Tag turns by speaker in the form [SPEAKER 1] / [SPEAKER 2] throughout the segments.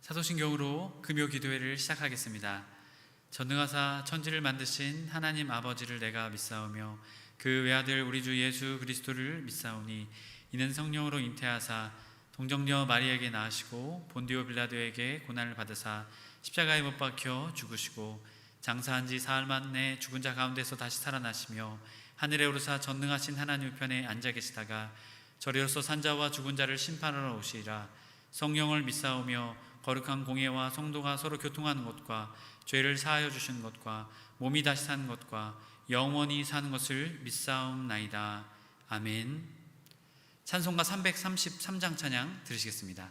[SPEAKER 1] 사도신경으로 금요 기도회를 시작하겠습니다. 전능하사 천지를 만드신 하나님 아버지를 내가 믿사오며 그 외아들 우리 주 예수 그리스도를 믿사오니 이는 성령으로 잉태하사 동정녀 마리아에게 낳으시고 본디오 빌라도에게 고난을 받으사 십자가에 못 박혀 죽으시고 장사한 지 사흘 만에 죽은 자 가운데서 다시 살아나시며 하늘에 오르사 전능하신 하나님 우편에 앉아 계시다가 저리로서 산자와 죽은 자를 심판하러 오시리라. 성령을 믿사오며 거룩한 공예와 성도가 서로 교통하는 것과 죄를 사하여 주시는 것과 몸이 다시 사는 것과 영원히 사는 것을 믿사옵나이다. 아멘. 찬송가 333장 찬양 들으시겠습니다.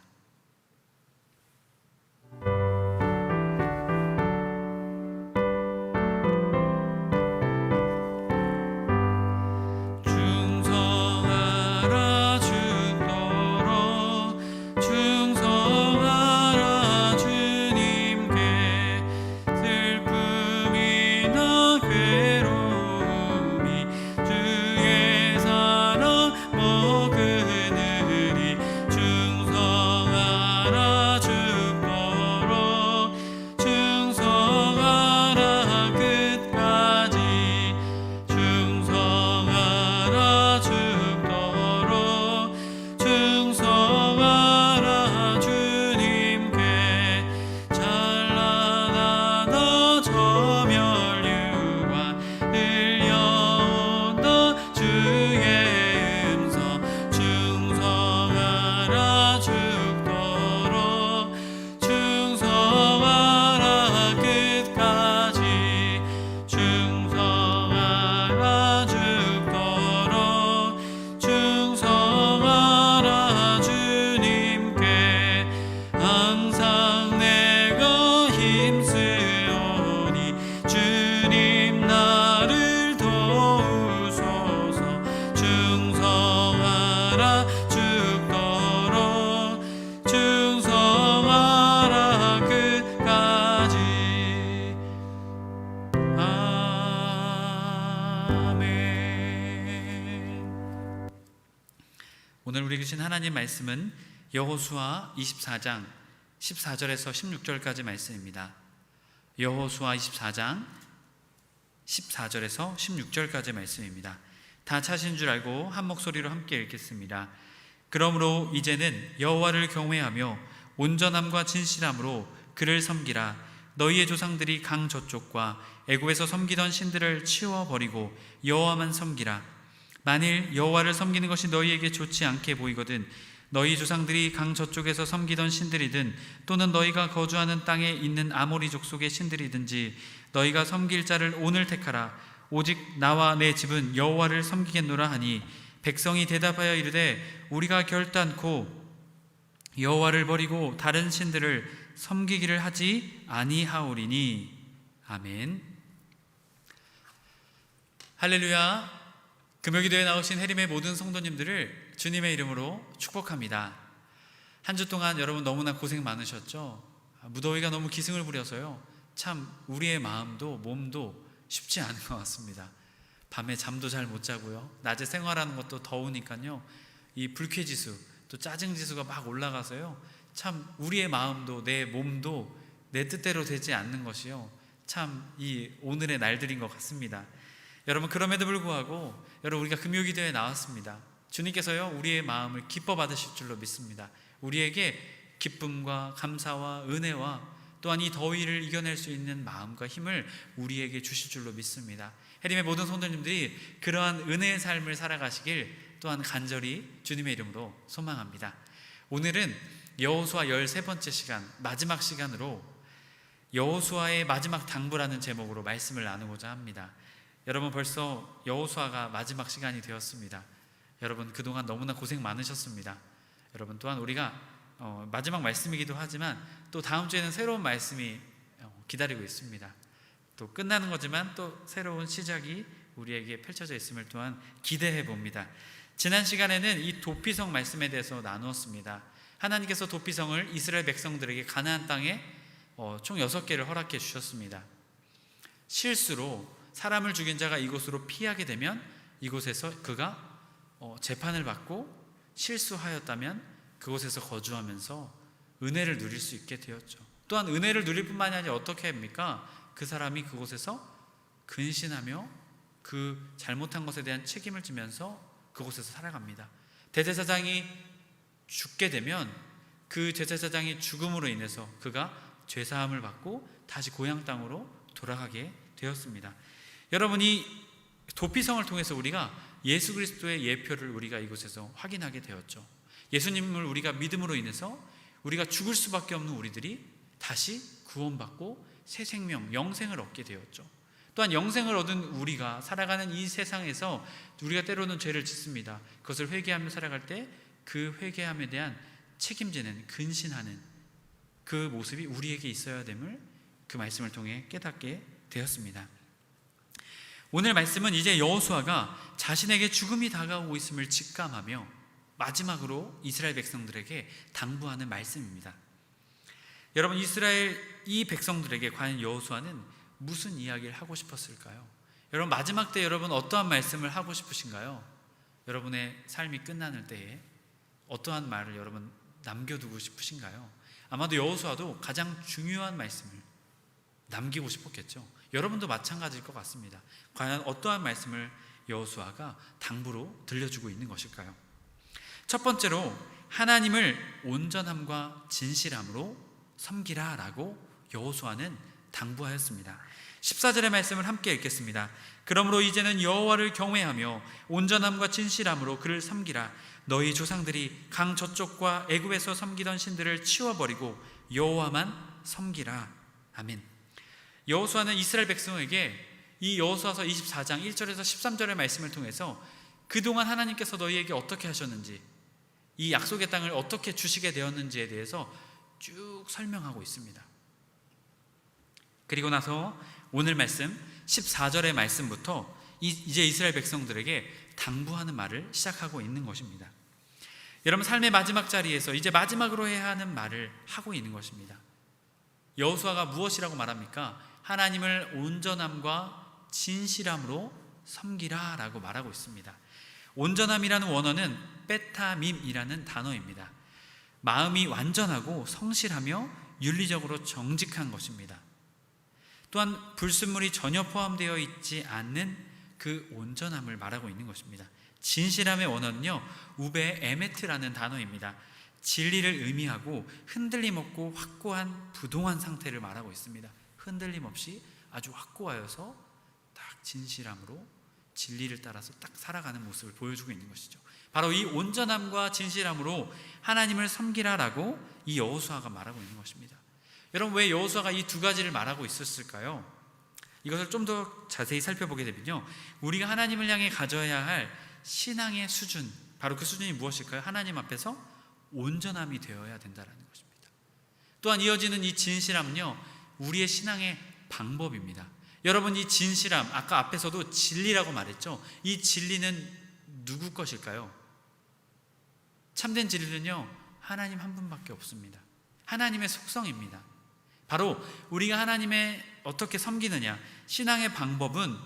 [SPEAKER 1] 오늘 우리 주신 하나님 말씀은 여호수아 24장 14절에서 16절까지 말씀입니다. 여호수아 24장 14절에서 16절까지 말씀입니다. 다 찾으신 줄 알고 한 목소리로 함께 읽겠습니다. 그러므로 이제는 여호와를 경외하며 온전함과 진실함으로 그를 섬기라. 너희의 조상들이 강 저쪽과 애굽에서 섬기던 신들을 치워버리고 여호와만 섬기라. 만일 여호와를 섬기는 것이 너희에게 좋지 않게 보이거든 너희 조상들이 강 저쪽에서 섬기던 신들이든 또는 너희가 거주하는 땅에 있는 아모리 족속의 신들이든지 너희가 섬길 자를 오늘 택하라. 오직 나와 내 집은 여호와를 섬기겠노라 하니 백성이 대답하여 이르되 우리가 결단코 여호와를 버리고 다른 신들을 섬기기를 하지 아니하오리니. 아멘. 할렐루야. 금요기도에 나오신 해림의 모든 성도님들을 주님의 이름으로 축복합니다. 한 주 동안 여러분 너무나 고생 많으셨죠? 무더위가 너무 기승을 부려서요, 참 우리의 마음도 몸도 쉽지 않은 것 같습니다. 밤에 잠도 잘 못 자고요, 낮에 생활하는 것도 더우니까요, 이 불쾌지수 또 짜증지수가 막 올라가서요, 참 우리의 마음도 내 몸도 내 뜻대로 되지 않는 것이요, 참 이 오늘의 날들인 것 같습니다. 여러분, 그럼에도 불구하고 여러분, 우리가 금요기도에 나왔습니다. 주님께서요 우리의 마음을 기뻐 받으실 줄로 믿습니다. 우리에게 기쁨과 감사와 은혜와 또한 이 더위를 이겨낼 수 있는 마음과 힘을 우리에게 주실 줄로 믿습니다. 해림의 모든 성도님들이 그러한 은혜의 삶을 살아가시길 또한 간절히 주님의 이름으로 소망합니다. 오늘은 여호수아 13번째 시간, 마지막 시간으로 여호수아의 마지막 당부라는 제목으로 말씀을 나누고자 합니다. 여러분, 벌써 여호수아가 마지막 시간이 되었습니다. 여러분, 그동안 너무나 고생 많으셨습니다. 여러분, 또한 우리가 마지막 말씀이기도 하지만 또 다음 주에는 새로운 말씀이 기다리고 있습니다. 또 끝나는 거지만 또 새로운 시작이 우리에게 펼쳐져 있음을 또한 기대해 봅니다. 지난 시간에는 이 도피성 말씀에 대해서 나누었습니다. 하나님께서 도피성을 이스라엘 백성들에게 가나안 땅에 총 6개를 허락해 주셨습니다. 실수로 사람을 죽인 자가 이곳으로 피하게 되면 이곳에서 그가 재판을 받고 실수하였다면 그곳에서 거주하면서 은혜를 누릴 수 있게 되었죠. 또한 은혜를 누릴 뿐만이 아니라 어떻게 합니까? 그 사람이 그곳에서 근신하며 그 잘못한 것에 대한 책임을 지면서 그곳에서 살아갑니다. 대제사장이 죽게 되면 그 제사장의 죽음으로 인해서 그가 죄사함을 받고 다시 고향 땅으로 돌아가게 되었습니다. 여러분, 이 도피성을 통해서 우리가 예수 그리스도의 예표를 우리가 이곳에서 확인하게 되었죠. 예수님을 우리가 믿음으로 인해서 우리가 죽을 수밖에 없는 우리들이 다시 구원받고 새 생명, 영생을 얻게 되었죠. 또한 영생을 얻은 우리가 살아가는 이 세상에서 우리가 때로는 죄를 짓습니다. 그것을 회개하며 살아갈 때 그 회개함에 대한 책임지는, 근신하는 그 모습이 우리에게 있어야 됨을 그 말씀을 통해 깨닫게 되었습니다. 오늘 말씀은 이제 여호수아가 자신에게 죽음이 다가오고 있음을 직감하며 마지막으로 이스라엘 백성들에게 당부하는 말씀입니다. 여러분, 이스라엘 이 백성들에게 과연 여호수아는 무슨 이야기를 하고 싶었을까요? 여러분, 마지막 때 여러분 어떠한 말씀을 하고 싶으신가요? 여러분의 삶이 끝나는 때에 어떠한 말을 여러분 남겨두고 싶으신가요? 아마도 여호수아도 가장 중요한 말씀을 남기고 싶었겠죠. 여러분도 마찬가지일 것 같습니다. 과연 어떠한 말씀을 여호수아가 당부로 들려주고 있는 것일까요? 첫 번째로 하나님을 온전함과 진실함으로 섬기라 라고 여호수아는 당부하였습니다. 14절의 말씀을 함께 읽겠습니다. 그러므로 이제는 여호와를 경외하며 온전함과 진실함으로 그를 섬기라. 너희 조상들이 강 저쪽과 애굽에서 섬기던 신들을 치워버리고 여호와만 섬기라. 아멘. 여호수아는 이스라엘 백성에게 이 여호수아서 24장 1절에서 13절의 말씀을 통해서 그동안 하나님께서 너희에게 어떻게 하셨는지, 이 약속의 땅을 어떻게 주시게 되었는지에 대해서 쭉 설명하고 있습니다. 그리고 나서 오늘 말씀 14절의 말씀부터 이제 이스라엘 백성들에게 당부하는 말을 시작하고 있는 것입니다. 여러분, 삶의 마지막 자리에서 이제 마지막으로 해야 하는 말을 하고 있는 것입니다. 여호수아가 무엇이라고 말합니까? 하나님을 온전함과 진실함으로 섬기라 라고 말하고 있습니다. 온전함이라는 원어는 베타밈이라는 단어입니다. 마음이 완전하고 성실하며 윤리적으로 정직한 것입니다. 또한 불순물이 전혀 포함되어 있지 않는 그 온전함을 말하고 있는 것입니다. 진실함의 원어는요, 우베 에메트라는 단어입니다. 진리를 의미하고 흔들림 없고 확고한 부동한 상태를 말하고 있습니다. 흔들림 없이 아주 확고하여서 딱 진실함으로 진리를 따라서 딱 살아가는 모습을 보여주고 있는 것이죠. 바로 이 온전함과 진실함으로 하나님을 섬기라라고 이 여호수아가 말하고 있는 것입니다. 여러분, 왜 여호수아가 이 두 가지를 말하고 있었을까요? 이것을 좀 더 자세히 살펴보게 되면요, 우리가 하나님을 향해 가져야 할 신앙의 수준, 바로 그 수준이 무엇일까요? 하나님 앞에서 온전함이 되어야 된다는 것입니다. 또한 이어지는 이 진실함은요, 우리의 신앙의 방법입니다. 여러분, 이 진실함, 아까 앞에서도 진리라고 말했죠. 이 진리는 누구 것일까요? 참된 진리는요, 하나님 한 분밖에 없습니다. 하나님의 속성입니다. 바로 우리가 하나님의 어떻게 섬기느냐, 신앙의 방법은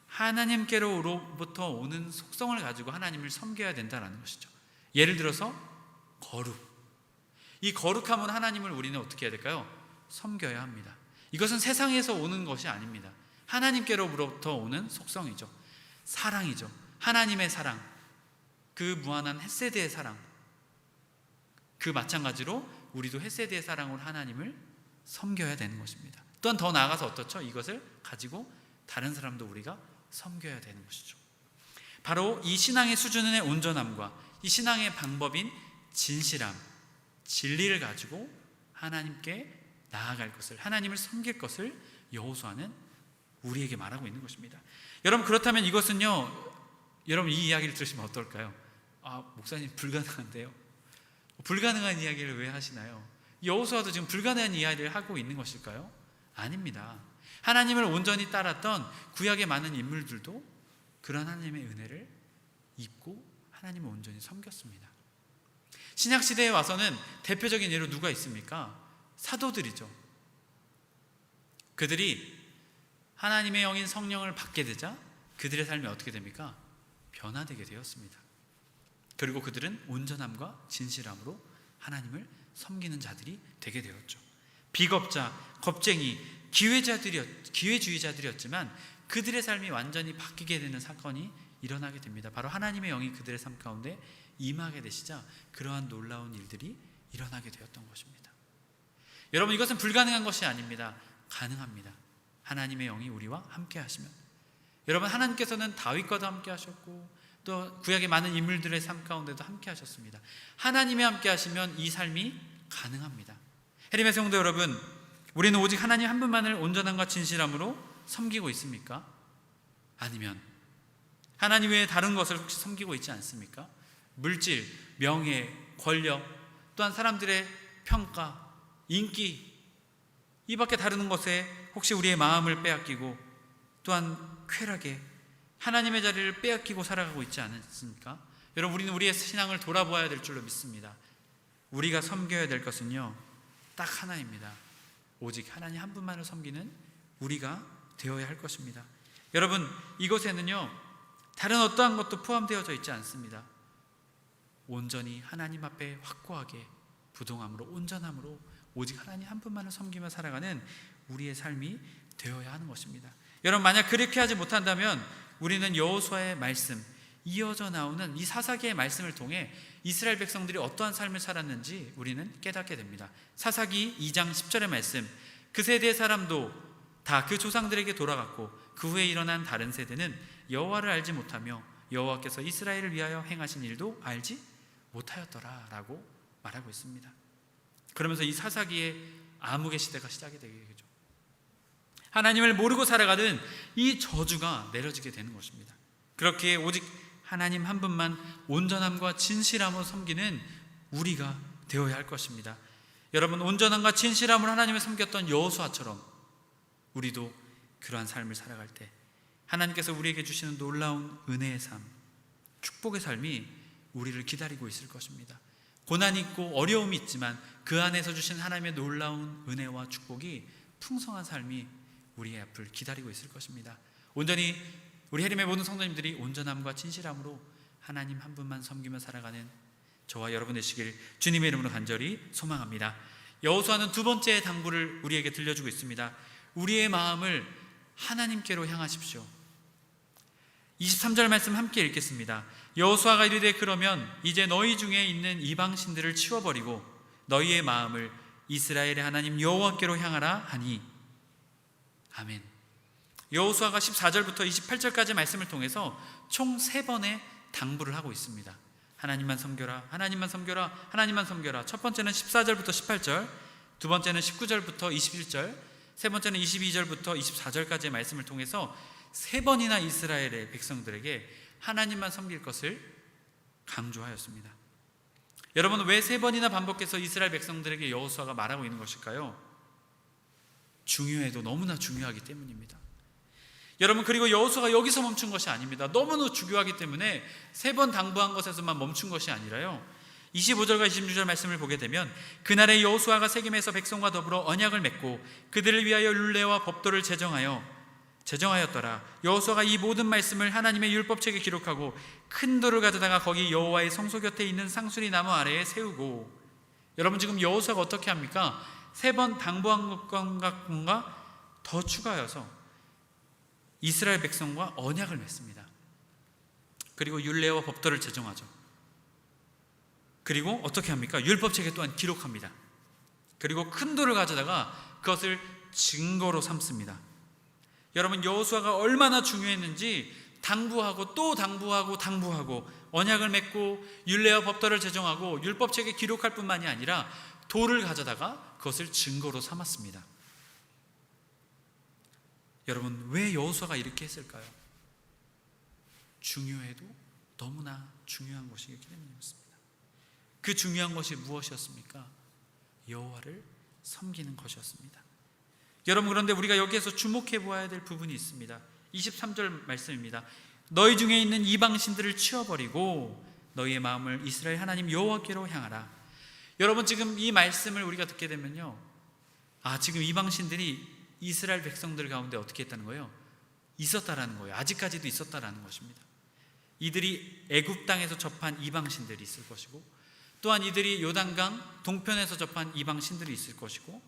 [SPEAKER 1] 하나님께로부터 오는 속성을 가지고 하나님을 섬겨야 된다는 것이죠. 예를 들어서 거룩. 이 거룩함은 하나님을 우리는 어떻게 해야 될까요? 섬겨야 합니다. 이것은 세상에서 오는 것이 아닙니다. 하나님께로부터 오는 속성이죠. 사랑이죠. 하나님의 사랑, 그 무한한 헤세드의 사랑, 그 마찬가지로 우리도 헤세드의 사랑으로 하나님을 섬겨야 되는 것입니다. 또한 더 나아가서 어떻죠? 이것을 가지고 다른 사람도 우리가 섬겨야 되는 것이죠. 바로 이 신앙의 수준의 온전함과 이 신앙의 방법인 진실함, 진리를 가지고 하나님께 나아갈 것을, 하나님을 섬길 것을 여호수아는 우리에게 말하고 있는 것입니다. 여러분, 그렇다면 이것은요, 여러분 이 이야기를 들으시면 어떨까요? 목사님 불가능한데요? 불가능한 이야기를 왜 하시나요? 여호수아도 지금 불가능한 이야기를 하고 있는 것일까요? 아닙니다. 하나님을 온전히 따랐던 구약의 많은 인물들도 그런 하나님의 은혜를 입고 하나님을 온전히 섬겼습니다. 신약시대에 와서는 대표적인 예로 누가 있습니까? 사도들이죠. 그들이 하나님의 영인 성령을 받게 되자 그들의 삶이 어떻게 됩니까? 변화되게 되었습니다. 그리고 그들은 온전함과 진실함으로 하나님을 섬기는 자들이 되게 되었죠. 비겁자, 겁쟁이, 기회주의자들이었지만 그들의 삶이 완전히 바뀌게 되는 사건이 일어나게 됩니다. 바로 하나님의 영이 그들의 삶 가운데 임하게 되시자 그러한 놀라운 일들이 일어나게 되었던 것입니다. 여러분, 이것은 불가능한 것이 아닙니다. 가능합니다. 하나님의 영이 우리와 함께 하시면. 여러분, 하나님께서는 다윗과도 함께 하셨고 또 구약의 많은 인물들의 삶 가운데도 함께 하셨습니다. 하나님이 함께 하시면 이 삶이 가능합니다. 해림의 성도 여러분, 우리는 오직 하나님 한 분만을 온전함과 진실함으로 섬기고 있습니까? 아니면 하나님 외에 다른 것을 혹시 섬기고 있지 않습니까? 물질, 명예, 권력, 또한 사람들의 평가, 인기, 이 밖에 다른 것에 혹시 우리의 마음을 빼앗기고 또한 쾌락에 하나님의 자리를 빼앗기고 살아가고 있지 않습니까? 여러분, 우리는 우리의 신앙을 돌아보아야 될 줄로 믿습니다. 우리가 섬겨야 될 것은요, 딱 하나입니다. 오직 하나님 한 분만을 섬기는 우리가 되어야 할 것입니다. 여러분, 이곳에는요 다른 어떠한 것도 포함되어져 있지 않습니다. 온전히 하나님 앞에 확고하게 부동함으로, 온전함으로 오직 하나님 한 분만을 섬기며 살아가는 우리의 삶이 되어야 하는 것입니다. 여러분, 만약 그렇게 하지 못한다면 우리는 여호수아의 말씀, 이어져 나오는 이 사사기의 말씀을 통해 이스라엘 백성들이 어떠한 삶을 살았는지 우리는 깨닫게 됩니다. 사사기 2장 10절의 말씀, 그 세대의 사람도 다 그 조상들에게 돌아갔고 그 후에 일어난 다른 세대는 여호와를 알지 못하며 여호와께서 이스라엘을 위하여 행하신 일도 알지 못하였더라 라고 말하고 있습니다. 그러면서 이 사사기의 암흑의 시대가 시작이 되게 되죠. 하나님을 모르고 살아가는 이 저주가 내려지게 되는 것입니다. 그렇게 오직 하나님 한 분만 온전함과 진실함으로 섬기는 우리가 되어야 할 것입니다. 여러분, 온전함과 진실함으로 하나님을 섬겼던 여호수아처럼 우리도 그러한 삶을 살아갈 때 하나님께서 우리에게 주시는 놀라운 은혜의 삶, 축복의 삶이 우리를 기다리고 있을 것입니다. 고난이 있고 어려움이 있지만 그 안에서 주신 하나님의 놀라운 은혜와 축복이 풍성한 삶이 우리의 앞을 기다리고 있을 것입니다. 온전히 우리 해림의 모든 성도님들이 온전함과 진실함으로 하나님 한 분만 섬기며 살아가는 저와 여러분 되시길 주님의 이름으로 간절히 소망합니다. 여호수아는 두 번째 당부를 우리에게 들려주고 있습니다. 우리의 마음을 하나님께로 향하십시오. 23절 말씀 함께 읽겠습니다. 여호수아가 이르되 그러면 이제 너희 중에 있는 이방신들을 치워버리고 너희의 마음을 이스라엘의 하나님 여호와께로 향하라 하니. 아멘. 여호수아가 14절부터 28절까지 말씀을 통해서 총 3번의 당부를 하고 있습니다. 하나님만 섬겨라, 하나님만 섬겨라, 하나님만 섬겨라. 첫 번째는 14절부터 18절, 두 번째는 19절부터 21절, 세 번째는 22절부터 24절까지의 말씀을 통해서 3번이나 이스라엘의 백성들에게 하나님만 섬길 것을 강조하였습니다. 여러분, 왜 3번이나 반복해서 이스라엘 백성들에게 여호수아가 말하고 있는 것일까요? 중요해도 너무나 중요하기 때문입니다. 여러분, 그리고 여호수아가 여기서 멈춘 것이 아닙니다. 너무나 중요하기 때문에 3번 당부한 것에서만 멈춘 것이 아니라요, 25절과 26절 말씀을 보게 되면 그날에 여호수아가 세겜에서 백성과 더불어 언약을 맺고 그들을 위하여 율례와 법도를 제정하였더라. 여호수아가 이 모든 말씀을 하나님의 율법책에 기록하고 큰 돌을 가져다가 거기 여호와의 성소 곁에 있는 상수리 나무 아래에 세우고. 여러분, 지금 여호수아가 어떻게 합니까? 3번 당부한 것과 더 추가해서 이스라엘 백성과 언약을 맺습니다. 그리고 율례와 법도를 제정하죠. 그리고 어떻게 합니까? 율법책에 또한 기록합니다. 그리고 큰 돌을 가져다가 그것을 증거로 삼습니다. 여러분, 여호수아가 얼마나 중요했는지 당부하고 또 당부하고 언약을 맺고 율례와 법도를 제정하고 율법책에 기록할 뿐만이 아니라 돌을 가져다가 그것을 증거로 삼았습니다. 여러분, 왜 여호수아가 이렇게 했을까요? 중요해도 너무나 중요한 것이기 때문이었습니다. 그 중요한 것이 무엇이었습니까? 여호와를 섬기는 것이었습니다. 여러분, 그런데 우리가 여기에서 주목해 보아야 될 부분이 있습니다. 23절 말씀입니다. 너희 중에 있는 이방신들을 치워버리고 너희의 마음을 이스라엘 하나님 여호와께로 향하라. 여러분, 지금 이 말씀을 우리가 듣게 되면요, 지금 이방신들이 이스라엘 백성들 가운데 어떻게 했다는 거예요? 있었다라는 거예요. 아직까지도 있었다라는 것입니다. 이들이 애굽 땅에서 접한 이방신들이 있을 것이고 또한 이들이 요단강 동편에서 접한 이방 신들이 있을 것이고,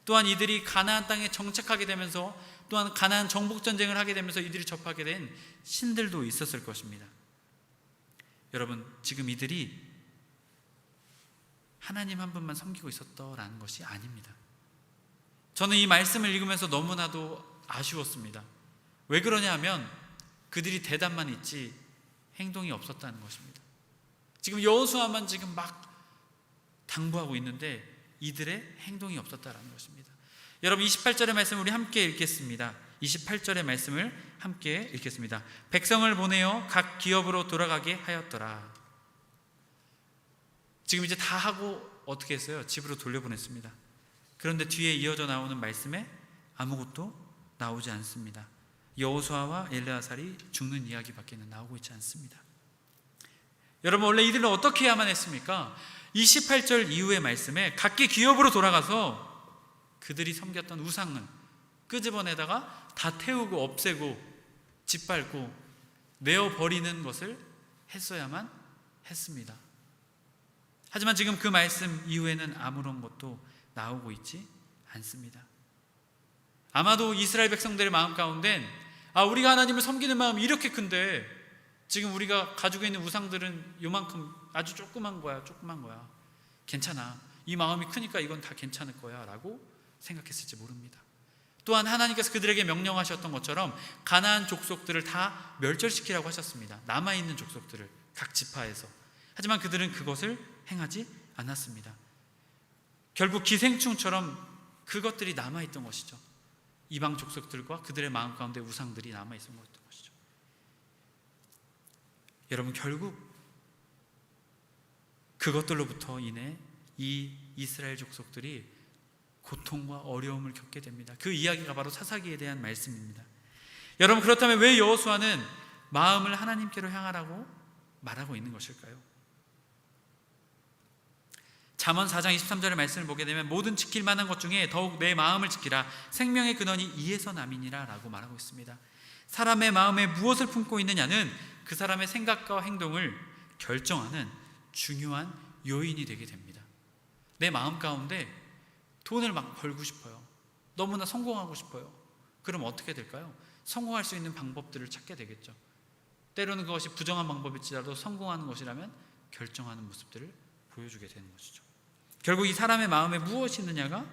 [SPEAKER 1] 또한 이들이 가나안 땅에 정착하게 되면서, 또한 가나안 정복 전쟁을 하게 되면서 이들이 접하게 된 신들도 있었을 것입니다. 여러분, 지금 이들이 하나님 한 분만 섬기고 있었더라는 것이 아닙니다. 저는 이 말씀을 읽으면서 너무나도 아쉬웠습니다. 왜 그러냐 하면 그들이 대답만 있지 행동이 없었다는 것입니다. 지금 여호수아만 지금 막 당부하고 있는데 이들의 행동이 없었다는 것입니다. 여러분, 28절의 말씀을 우리 함께 읽겠습니다. 28절의 말씀을 함께 읽겠습니다. 백성을 보내어 각 기업으로 돌아가게 하였더라. 지금 이제 다 하고 어떻게 했어요? 집으로 돌려보냈습니다. 그런데 뒤에 이어져 나오는 말씀에 아무것도 나오지 않습니다. 여호수아와 엘르아살이 죽는 이야기밖에는 나오고 있지 않습니다. 여러분, 원래 이들은 어떻게 해야만 했습니까? 28절 이후의 말씀에 각기 기업으로 돌아가서 그들이 섬겼던 우상은 끄집어내다가 다 태우고 없애고 짓밟고 내어버리는 것을 했어야만 했습니다. 하지만 지금 그 말씀 이후에는 아무런 것도 나오고 있지 않습니다. 아마도 이스라엘 백성들의 마음 가운데는 우리가 하나님을 섬기는 마음이 이렇게 큰데 지금 우리가 가지고 있는 우상들은 요만큼 아주 조그만 거야. 괜찮아. 이 마음이 크니까 이건 다 괜찮을 거야 라고 생각했을지 모릅니다. 또한 하나님께서 그들에게 명령하셨던 것처럼 가나안 족속들을 다 멸절시키라고 하셨습니다. 남아있는 족속들을 각 지파에서. 하지만 그들은 그것을 행하지 않았습니다. 결국 기생충처럼 그것들이 남아있던 것이죠. 이방 족속들과 그들의 마음 가운데 우상들이 남아있었던 것이죠. 여러분, 결국 그것들로부터 인해 이 이스라엘 족속들이 고통과 어려움을 겪게 됩니다. 그 이야기가 바로 사사기에 대한 말씀입니다. 여러분, 그렇다면 왜 여호수아는 마음을 하나님께로 향하라고 말하고 있는 것일까요? 잠언 4장 23절의 말씀을 보게 되면 모든 지킬 만한 것 중에 더욱 내 마음을 지키라. 생명의 근원이 이에서 남이니라 라고 말하고 있습니다. 사람의 마음에 무엇을 품고 있느냐는 그 사람의 생각과 행동을 결정하는 중요한 요인이 되게 됩니다. 내 마음 가운데 돈을 막 벌고 싶어요. 너무나 성공하고 싶어요. 그럼 어떻게 될까요? 성공할 수 있는 방법들을 찾게 되겠죠. 때로는 그것이 부정한 방법일지라도 성공하는 것이라면 결정하는 모습들을 보여주게 되는 것이죠. 결국 이 사람의 마음에 무엇이 있느냐가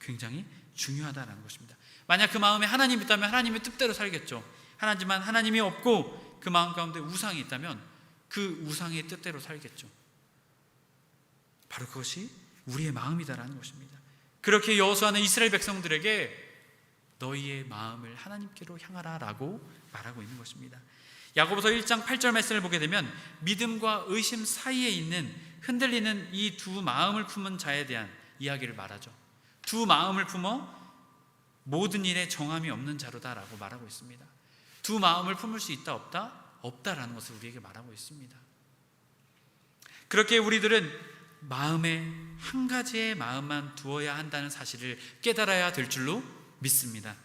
[SPEAKER 1] 굉장히 중요하다는 것입니다. 만약 그 마음에 하나님이 있다면 하나님의 뜻대로 살겠죠. 하지만 하나님이 없고 그 마음 가운데 우상이 있다면 그 우상의 뜻대로 살겠죠. 바로 그것이 우리의 마음이다라는 것입니다. 그렇게 여호수아는 이스라엘 백성들에게 너희의 마음을 하나님께로 향하라 라고 말하고 있는 것입니다. 야고보서 1장 8절 말씀을 보게 되면 믿음과 의심 사이에 있는 흔들리는 이 두 마음을 품은 자에 대한 이야기를 말하죠. 두 마음을 품어 모든 일에 정함이 없는 자로다 라고 말하고 있습니다. 두 마음을 품을 수 있다 없다? 없다라는 것을 우리에게 말하고 있습니다. 그렇게 우리들은 마음에 한 가지의 마음만 두어야 한다는 사실을 깨달아야 될 줄로 믿습니다.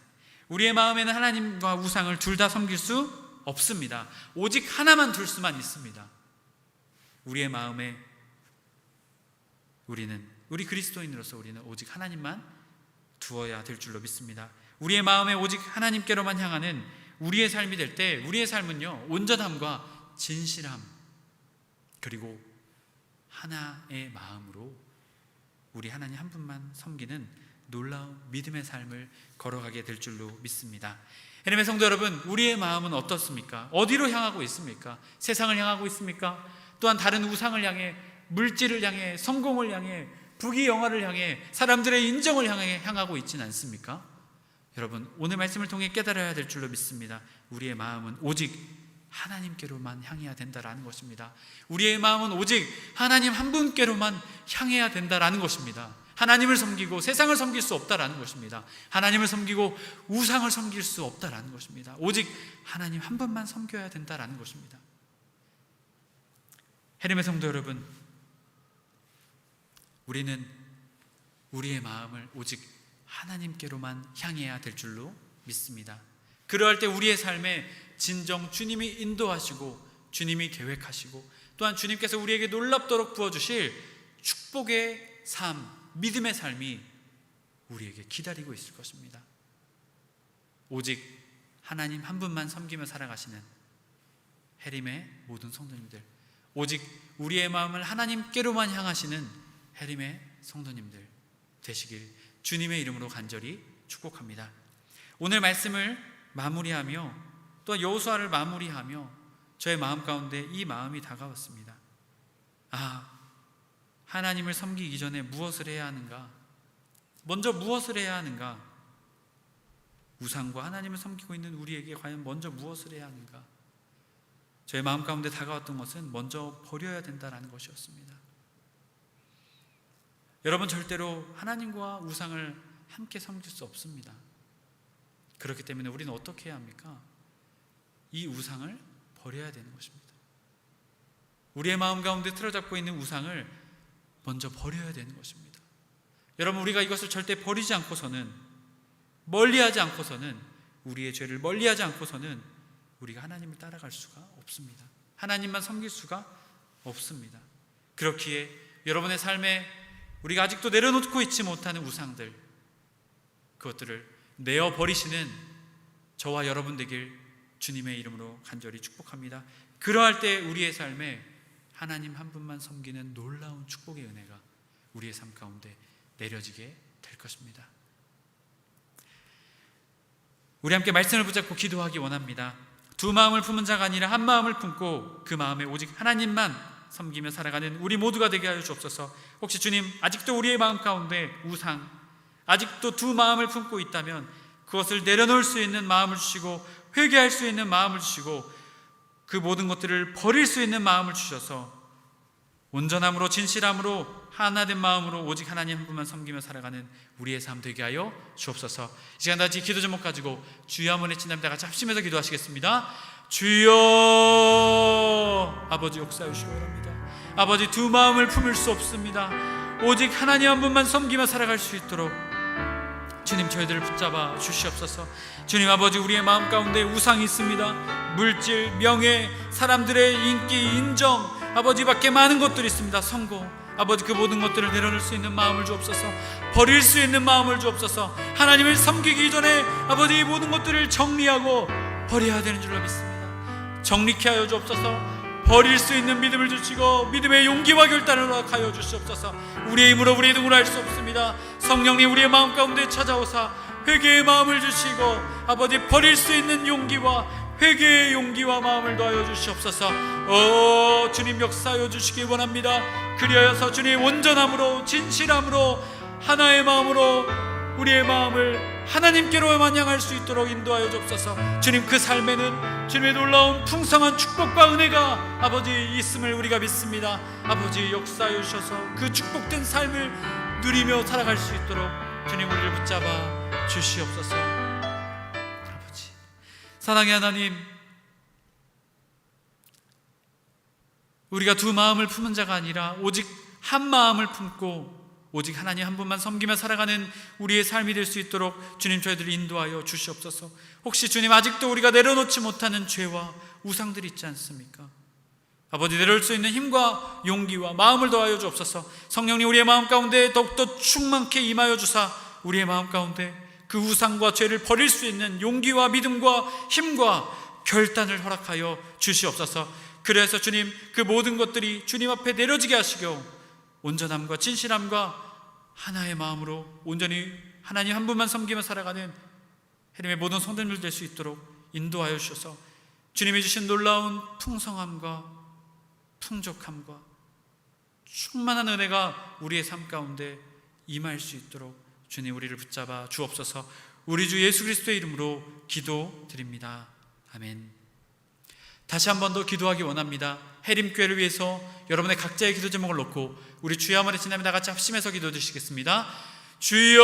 [SPEAKER 1] 우리의 마음에는 하나님과 우상을 둘 다 섬길 수 없습니다. 오직 하나만 둘 수만 있습니다. 우리의 마음에 우리 그리스도인으로서 우리는 오직 하나님만 두어야 될 줄로 믿습니다. 우리의 마음에 오직 하나님께로만 향하는 우리의 삶이 될 때 우리의 삶은요, 온전함과 진실함 그리고 하나의 마음으로 우리 하나님 한 분만 섬기는 놀라운 믿음의 삶을 걸어가게 될 줄로 믿습니다. 하나님의 성도 여러분, 우리의 마음은 어떻습니까? 어디로 향하고 있습니까? 세상을 향하고 있습니까? 또한 다른 우상을 향해, 물질을 향해, 성공을 향해, 부귀영화를 향해, 사람들의 인정을 향해 향하고 있지는 않습니까? 여러분, 오늘 말씀을 통해 깨달아야 될 줄로 믿습니다. 우리의 마음은 오직 하나님께로만 향해야 된다라는 것입니다. 우리의 마음은 오직 하나님 한 분께로만 향해야 된다라는 것입니다. 하나님을 섬기고 세상을 섬길 수 없다라는 것입니다. 하나님을 섬기고 우상을 섬길 수 없다라는 것입니다. 오직 하나님 한 분만 섬겨야 된다라는 것입니다. 하나님의 성도 여러분, 우리는 우리의 마음을 오직 하나님께로만 향해야 될 줄로 믿습니다. 그러할 때 우리의 삶에 진정 주님이 인도하시고 주님이 계획하시고 또한 주님께서 우리에게 놀랍도록 부어주실 축복의 삶, 믿음의 삶이 우리에게 기다리고 있을 것입니다. 오직 하나님 한 분만 섬기며 살아가시는 해림의 모든 성도님들, 오직 우리의 마음을 하나님께로만 향하시는 해림의 성도님들 되시길 주님의 이름으로 간절히 축복합니다. 오늘 말씀을 마무리하며 또 여호수아를 마무리하며 저의 마음 가운데 이 마음이 다가왔습니다. 하나님을 섬기기 전에 무엇을 해야 하는가? 먼저 무엇을 해야 하는가? 우상과 하나님을 섬기고 있는 우리에게 과연 먼저 무엇을 해야 하는가? 저의 마음 가운데 다가왔던 것은 먼저 버려야 된다는 것이었습니다. 여러분, 절대로 하나님과 우상을 함께 섬길 수 없습니다. 그렇기 때문에 우리는 어떻게 해야 합니까? 이 우상을 버려야 되는 것입니다. 우리의 마음 가운데 틀어잡고 있는 우상을 먼저 버려야 되는 것입니다. 여러분, 우리가 이것을 절대 버리지 않고서는, 멀리하지 않고서는, 우리의 죄를 멀리하지 않고서는 우리가 하나님을 따라갈 수가 없습니다. 하나님만 섬길 수가 없습니다. 그렇기에 여러분의 삶에 우리가 아직도 내려놓고 있지 못하는 우상들, 그것들을 내어버리시는 저와 여러분 되길 주님의 이름으로 간절히 축복합니다. 그러할 때 우리의 삶에 하나님 한 분만 섬기는 놀라운 축복의 은혜가 우리의 삶 가운데 내려지게 될 것입니다. 우리 함께 말씀을 붙잡고 기도하기 원합니다. 두 마음을 품은 자가 아니라 한 마음을 품고 그 마음에 오직 하나님만 섬기며 살아가는 우리 모두가 되게 하여 주옵소서. 혹시 주님, 아직도 우리의 마음 가운데 우상, 아직도 두 마음을 품고 있다면 그것을 내려놓을 수 있는 마음을 주시고, 회개할 수 있는 마음을 주시고, 그 모든 것들을 버릴 수 있는 마음을 주셔서 온전함으로, 진실함으로, 하나된 마음으로 오직 하나님 한 분만 섬기며 살아가는 우리의 삶 되게 하여 주옵소서. 이 시간 다같이 기도 제목 가지고 주여 한번 외친다면 다 같이 합심해서 기도하시겠습니다. 주여, 아버지 역사해 주시기 바랍니다. 아버지, 두 마음을 품을 수 없습니다. 오직 하나님 한 분만 섬기며 살아갈 수 있도록 주님, 저희들을 붙잡아 주시옵소서. 주님 아버지, 우리의 마음 가운데 우상이 있습니다. 물질, 명예, 사람들의 인기, 인정, 아버지 밖에 많은 것들이 있습니다. 성공, 아버지, 그 모든 것들을 내려놓을 수 있는 마음을 주옵소서. 버릴 수 있는 마음을 주옵소서. 하나님을 섬기기 전에 아버지 이 모든 것들을 정리하고 버려야 되는 줄로 믿습니다. 정리케 하여 주옵소서. 버릴 수 있는 믿음을 주시고 믿음의 용기와 결단을 허락하여 주시옵소서. 우리의 힘으로, 우리의 능으로 할 수 없습니다. 성령님, 우리의 마음 가운데 찾아오사 회개의 마음을 주시고 아버지 버릴 수 있는 용기와 회개의 용기와 마음을 더하여 주시옵소서. 주님 역사하여 주시기 원합니다. 그리하여서 주님 온전함으로, 진실함으로, 하나의 마음으로 우리의 마음을 하나님께로만 향할 수 있도록 인도하여 주옵소서. 주님, 그 삶에는 주님의 놀라운 풍성한 축복과 은혜가 아버지 있음을 우리가 믿습니다. 아버지 역사하여 주셔서 그 축복된 삶을 누리며 살아갈 수 있도록 주님 우리를 붙잡아 주시옵소서. 아버지, 사랑의 하나님, 우리가 두 마음을 품은 자가 아니라 오직 한 마음을 품고 오직 하나님 한 분만 섬기며 살아가는 우리의 삶이 될 수 있도록 주님 저희들을 인도하여 주시옵소서. 혹시 주님, 아직도 우리가 내려놓지 못하는 죄와 우상들이 있지 않습니까? 아버지, 내려올 수 있는 힘과 용기와 마음을 더하여 주옵소서. 성령님, 우리의 마음 가운데 더욱더 충만케 임하여 주사 우리의 마음 가운데 그 우상과 죄를 버릴 수 있는 용기와 믿음과 힘과 결단을 허락하여 주시옵소서. 그래서 주님, 그 모든 것들이 주님 앞에 내려지게 하시고 온전함과 진실함과 하나의 마음으로 온전히 하나님 한 분만 섬기며 살아가는 해림의 모든 성도님들 될 수 있도록 인도하여 주셔서 주님이 주신 놀라운 풍성함과 풍족함과 충만한 은혜가 우리의 삶 가운데 임할 수 있도록 주님 우리를 붙잡아 주옵소서. 우리 주 예수 그리스도의 이름으로 기도드립니다. 아멘. 다시 한 번 더 기도하기 원합니다. 해림교회를 위해서 여러분의 각자의 기도 제목을 놓고 우리 주여 한번 외친다면 다 같이 합심해서 기도해 주시겠습니다. 주여,